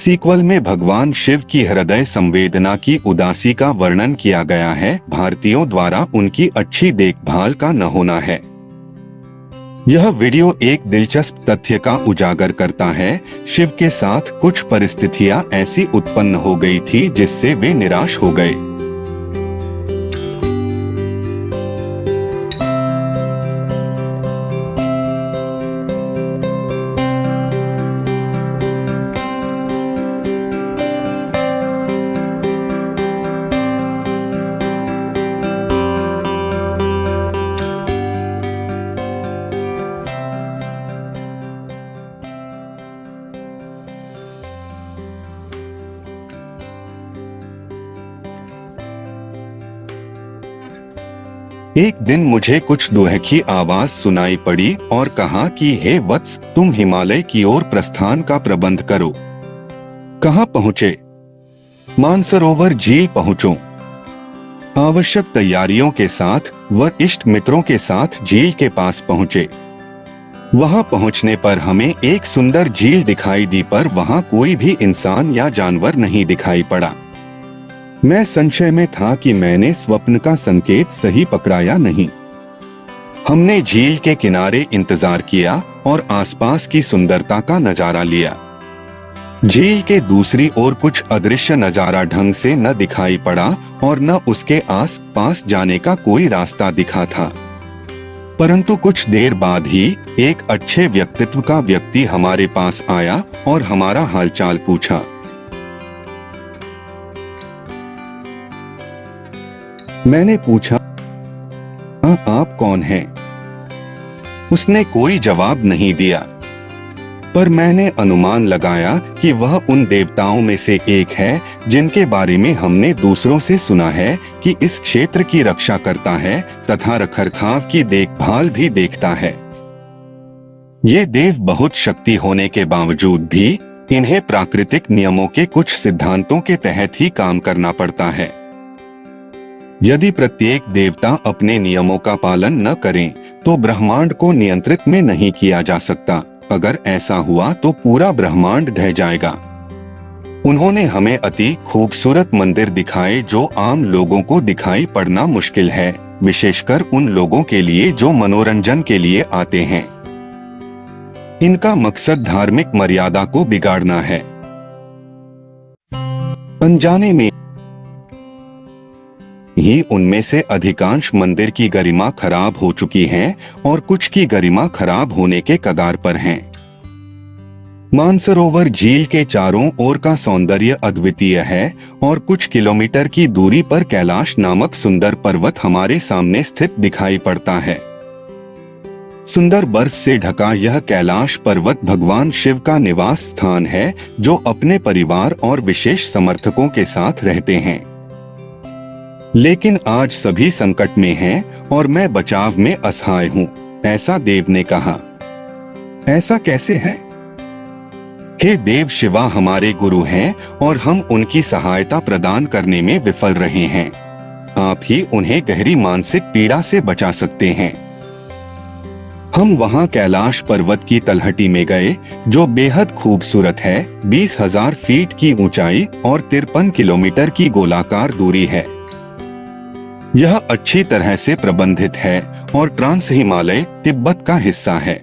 Sequel में भगवान शिव की हृदय संवेदना की उदासी का वर्णन किया गया है। भारतीयों द्वारा उनकी अच्छी देखभाल का न होना है। यह वीडियो एक दिलचस्प तथ्य का उजागर करता है। शिव के साथ कुछ परिस्थितियां ऐसी उत्पन्न हो गई थी जिससे वे निराश हो गए। एक दिन मुझे कुछ दोहे की आवाज सुनाई पड़ी और कहा कि हे वत्स, तुम हिमालय की ओर प्रस्थान का प्रबंध करो। कहाँ पहुँचे? मानसरोवर झील पहुँचो। आवश्यक तैयारियों के साथ व इष्ट मित्रों के साथ झील के पास पहुँचे। वहां पहुँचने पर हमें एक सुंदर झील दिखाई दी, पर वहां कोई भी इंसान या जानवर नहीं दिखाई पड़ा। मैं संशय में था कि मैंने स्वप्न का संकेत सही पकड़ा या नहीं। हमने झील के किनारे इंतजार किया और आसपास की सुंदरता का नजारा लिया। झील के दूसरी ओर कुछ अदृश्य नजारा ढंग से न दिखाई पड़ा और न उसके आस पास जाने का कोई रास्ता दिखा था। परंतु कुछ देर बाद ही एक अच्छे व्यक्तित्व का व्यक्ति हमारे पास आया और हमारा हालचाल पूछा। मैंने पूछा, आप कौन हैं? उसने कोई जवाब नहीं दिया, पर मैंने अनुमान लगाया कि वह उन देवताओं में से एक है जिनके बारे में हमने दूसरों से सुना है कि इस क्षेत्र की रक्षा करता है तथा रखरखाव की देखभाल भी देखता है। ये देव बहुत शक्ति होने के बावजूद भी इन्हें प्राकृतिक नियमों के कुछ सिद्धांतों के तहत ही काम करना पड़ता है। यदि प्रत्येक देवता अपने नियमों का पालन न करें तो ब्रह्मांड को नियंत्रित में नहीं किया जा सकता। अगर ऐसा हुआ तो पूरा ब्रह्मांड ढह जाएगा। उन्होंने हमें अति खूबसूरत मंदिर दिखाए जो आम लोगों को दिखाई पड़ना मुश्किल है, विशेषकर उन लोगों के लिए जो मनोरंजन के लिए आते हैं। इनका मकसद धार्मिक मर्यादा को बिगाड़ना है। अनजाने में ही उनमें से अधिकांश मंदिर की गरिमा खराब हो चुकी है और कुछ की गरिमा खराब होने के कगार पर हैं। मानसरोवर झील के चारों ओर का सौंदर्य अद्वितीय है और कुछ किलोमीटर की दूरी पर कैलाश नामक सुंदर पर्वत हमारे सामने स्थित दिखाई पड़ता है। सुंदर बर्फ से ढका यह कैलाश पर्वत भगवान शिव का निवास स्थान है, जो अपने परिवार और विशेष समर्थकों के साथ रहते हैं। लेकिन आज सभी संकट में हैं और मैं बचाव में असहाय हूँ, ऐसा देव ने कहा। ऐसा कैसे है? हे देव, शिवा हमारे गुरु हैं और हम उनकी सहायता प्रदान करने में विफल रहे हैं। आप ही उन्हें गहरी मानसिक पीड़ा से बचा सकते हैं। हम वहां कैलाश पर्वत की तलहटी में गए, जो बेहद खूबसूरत है। 20,000 फीट की ऊंचाई और 53 किलोमीटर की गोलाकार दूरी है। यह अच्छी तरह से प्रबंधित है और ट्रांस हिमालय तिब्बत का हिस्सा है।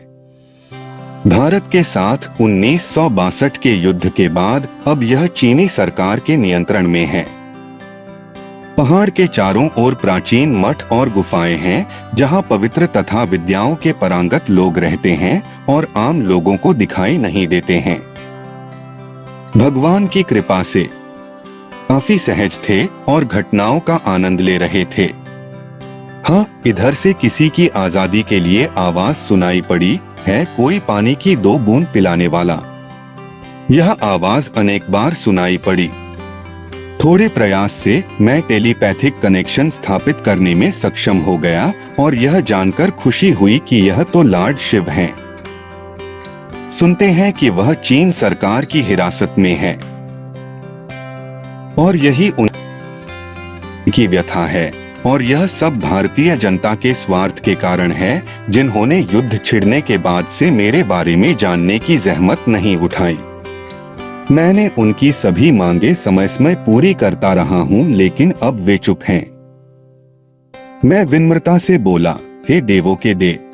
भारत के साथ 1962 के युद्ध के बाद अब यह चीनी सरकार के नियंत्रण में है। पहाड़ के चारों ओर प्राचीन मठ और गुफाएं हैं, जहां पवित्र तथा विद्याओं के पारंगत लोग रहते हैं और आम लोगों को दिखाई नहीं देते हैं। भगवान की कृपा से काफी सहज थे और घटनाओं का आनंद ले रहे थे। हाँ, इधर से किसी की आजादी के लिए आवाज सुनाई पड़ी है, कोई पानी की 2 बूंद पिलाने वाला। यह आवाज अनेक बार सुनाई पड़ी। थोड़े प्रयास से मैं टेलीपैथिक कनेक्शन स्थापित करने में सक्षम हो गया और यह जानकर खुशी हुई कि यह तो लॉर्ड शिव हैं। सुनते हैं कि वह चीन सरकार की हिरासत में है और यही उनकी व्यथा है, और यह सब भारतीय जनता के स्वार्थ के कारण है, जिन्होंने युद्ध छिड़ने के बाद से मेरे बारे में जानने की जहमत नहीं उठाई। मैंने उनकी सभी मांगे समय समय पूरी करता रहा हूँ, लेकिन अब वे चुप हैं। मैं विनम्रता से बोला, हे देवों के देव,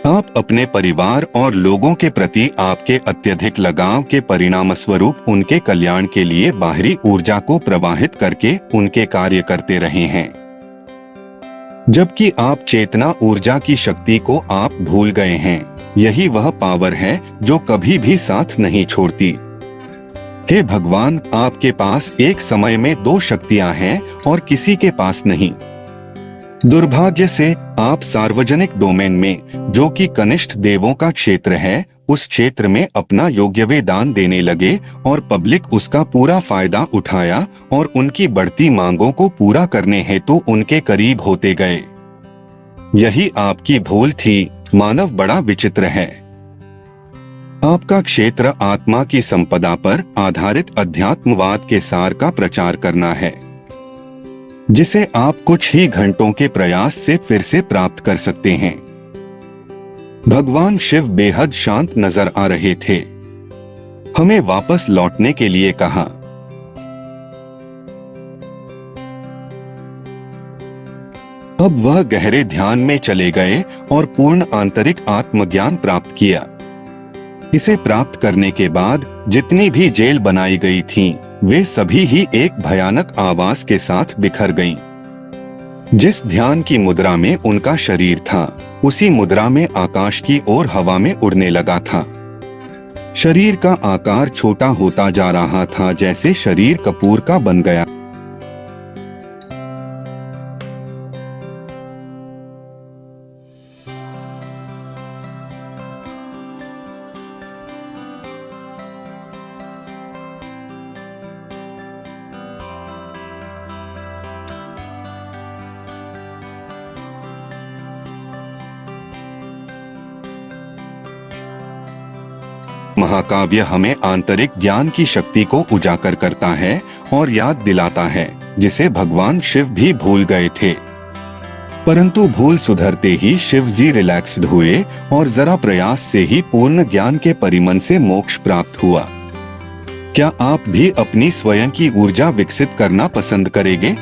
आप अपने परिवार और लोगों के प्रति आपके अत्यधिक लगाव के परिणाम स्वरूप उनके कल्याण के लिए बाहरी ऊर्जा को प्रवाहित करके उनके कार्य करते रहे हैं, जबकि आप चेतना ऊर्जा की शक्ति को आप भूल गए हैं। यही वह पावर है जो कभी भी साथ नहीं छोड़ती। हे भगवान, आपके पास एक समय में दो शक्तियां हैं और किसी के पास नहीं। दुर्भाग्य से आप सार्वजनिक डोमेन में, जो कि कनिष्ठ देवों का क्षेत्र है, उस क्षेत्र में अपना योग्यवे दान देने लगे और पब्लिक उसका पूरा फायदा उठाया और उनकी बढ़ती मांगों को पूरा करने हेतु उनके करीब होते गए। यही आपकी भूल थी। मानव बड़ा विचित्र है। आपका क्षेत्र आत्मा की संपदा पर आधारित अध्यात्मवाद के सार का प्रचार करना है, जिसे आप कुछ ही घंटों के प्रयास से फिर से प्राप्त कर सकते हैं। भगवान शिव बेहद शांत नजर आ रहे थे। हमें वापस लौटने के लिए कहा। अब वह गहरे ध्यान में चले गए और पूर्ण आंतरिक आत्मज्ञान प्राप्त किया। इसे प्राप्त करने के बाद जितनी भी जेल बनाई गई थीं, वे सभी ही एक भयानक आवाज के साथ बिखर गईं। जिस ध्यान की मुद्रा में उनका शरीर था, उसी मुद्रा में आकाश की ओर हवा में उड़ने लगा था। शरीर का आकार छोटा होता जा रहा था, जैसे शरीर कपूर का बन गया। महाकाव्य हमें आंतरिक ज्ञान की शक्ति को उजागर करता है और याद दिलाता है, जिसे भगवान शिव भी भूल गए थे। परंतु भूल सुधरते ही शिव जी रिलैक्स्ड हुए और जरा प्रयास से ही पूर्ण ज्ञान के परिमन से मोक्ष प्राप्त हुआ। क्या आप भी अपनी स्वयं की ऊर्जा विकसित करना पसंद करेंगे?